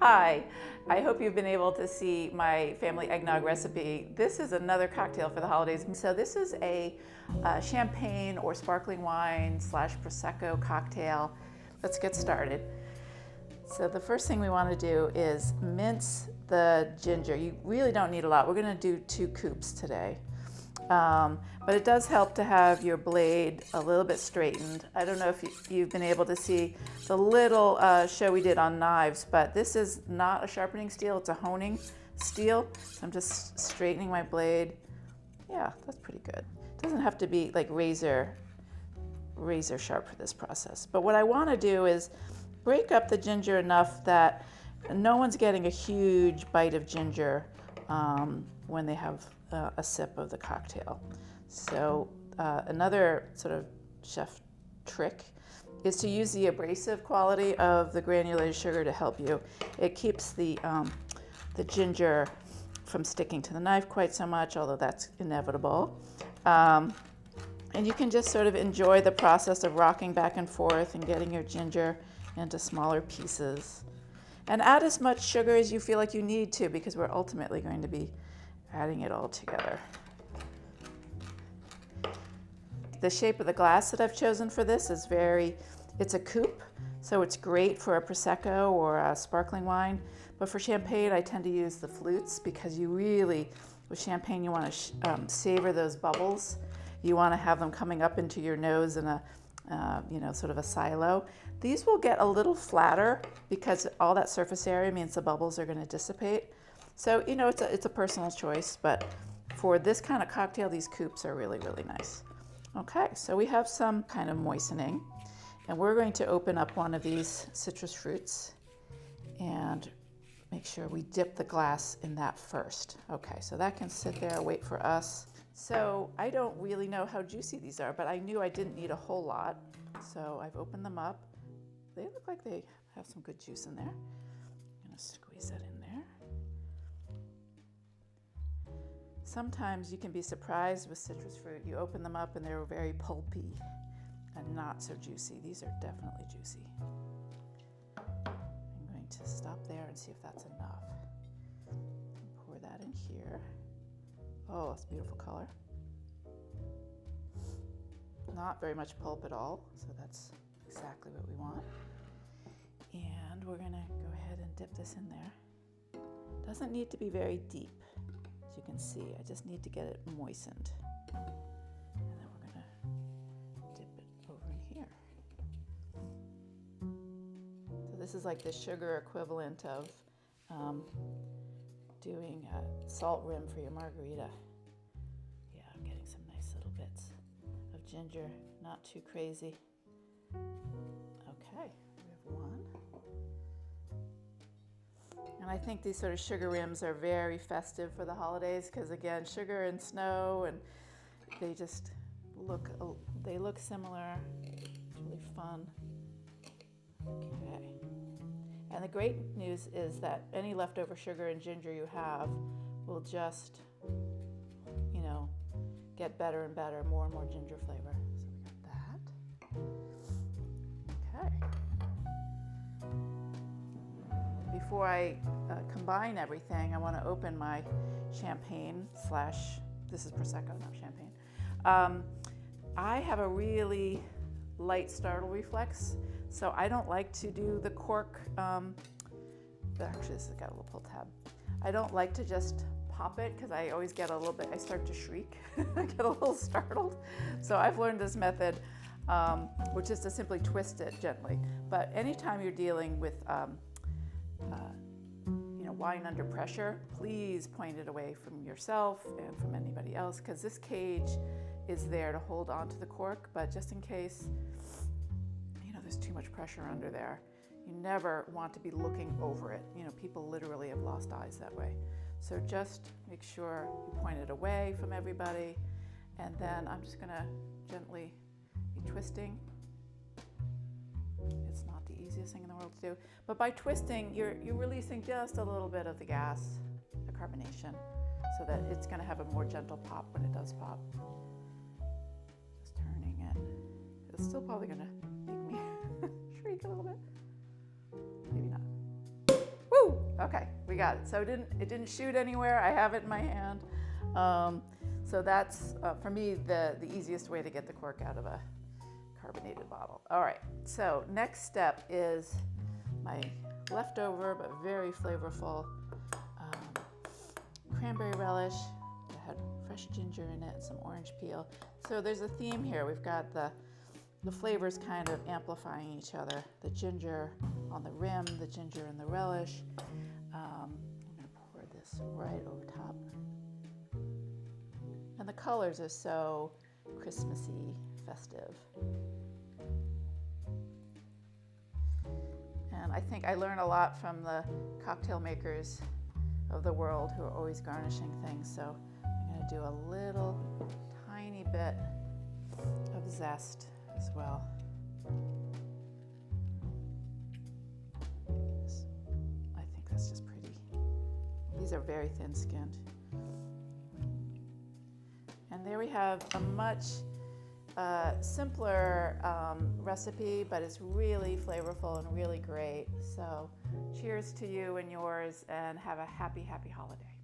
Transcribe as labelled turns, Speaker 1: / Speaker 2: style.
Speaker 1: Hi, I hope you've been able to see my family eggnog recipe. This is another cocktail for the holidays. So this is a champagne or sparkling wine / Prosecco cocktail. Let's get started. So the first thing we want to do is mince the ginger. You really don't need a lot. We're going to do 2 coops today. But it does help to have your blade a little bit straightened. I don't know if you've been able to see the little show we did on knives, but this is not a sharpening steel, it's a honing steel. So I'm just straightening my blade. Yeah, that's pretty good. It doesn't have to be like razor sharp for this process. But what I want to do is break up the ginger enough that no one's getting a huge bite of ginger when they have a sip of the cocktail. So another sort of chef trick is to use the abrasive quality of the granulated sugar to help you. It keeps the ginger from sticking to the knife quite so much, although that's inevitable. And you can just sort of enjoy the process of rocking back and forth and getting your ginger into smaller pieces. And add as much sugar as you feel like you need to, because we're ultimately going to be adding it all together. The shape of the glass that I've chosen for this is it's a coupe, so it's great for a Prosecco or a sparkling wine. But for champagne, I tend to use the flutes because with champagne, you want to savor those bubbles. You want to have them coming up into your nose in a, sort of a silo. These will get a little flatter because all that surface area means the bubbles are going to dissipate. So, it's a personal choice, but for this kind of cocktail, these coupes are really, really nice. Okay, so we have some kind of moistening, and we're going to open up one of these citrus fruits and make sure we dip the glass in that first. Okay, so that can sit there, wait for us. So I don't really know how juicy these are, but I knew I didn't need a whole lot. So I've opened them up. They look like they have some good juice in there. I'm gonna squeeze that in there. Sometimes you can be surprised with citrus fruit. You open them up and they're very pulpy and not so juicy. These are definitely juicy. I'm going to stop there and see if that's enough. Pour that in here. Oh, it's a beautiful color. Not very much pulp at all, so that's exactly what we want. And we're gonna go ahead and dip this in there. Doesn't need to be very deep. As you can see, I just need to get it moistened. And then we're gonna dip it over in here. So this is like the sugar equivalent of doing a salt rim for your margarita. Yeah, I'm getting some nice little bits of ginger, not too crazy. Okay, we have one. And I think these sort of sugar rims are very festive for the holidays because, again, sugar and snow, and they just look similar. It's really fun. Okay. And the great news is that any leftover sugar and ginger you have will just, get better and better, more and more ginger flavor. So we got that. Okay. Before I combine everything, I want to open my champagne / this is Prosecco, not champagne. I have a really light startle reflex, so I don't like to do the cork. Actually, this has got a little pull tab. I don't like to just pop it because I always get I start to shriek. I get a little startled. So I've learned this method, which is to simply twist it gently. But anytime you're dealing with wine under pressure, please point it away from yourself and from anybody else, because this cage is there to hold onto the cork, but just in case there's too much pressure under there, you never want to be looking over it. People literally have lost eyes that way. So just make sure you point it away from everybody, and then I'm just gonna gently be twisting. It's not the easiest thing in the world to do, but by twisting, you're releasing just a little bit of the gas, the carbonation, so that it's gonna have a more gentle pop when it does pop. Just turning it. It's still probably gonna make me shriek a little bit. Maybe not. Woo! Okay, we got it. So it didn't shoot anywhere. I have it in my hand. So that's, for me, the easiest way to get the cork out of a carbonated bottle. All right, so next step is my leftover but very flavorful cranberry relish that had fresh ginger in it and some orange peel. So there's a theme here. We've got the flavors kind of amplifying each other. The ginger on the rim, the ginger and the relish. I'm gonna pour this right over top. And the colors are so Christmassy, festive. And I think I learn a lot from the cocktail makers of the world who are always garnishing things. So I'm gonna do a little tiny bit of zest as well. I think that's just pretty. These are very thin-skinned. And there we have a much simpler recipe, but it's really flavorful and really great. So cheers to you and yours, and have a happy, happy holiday.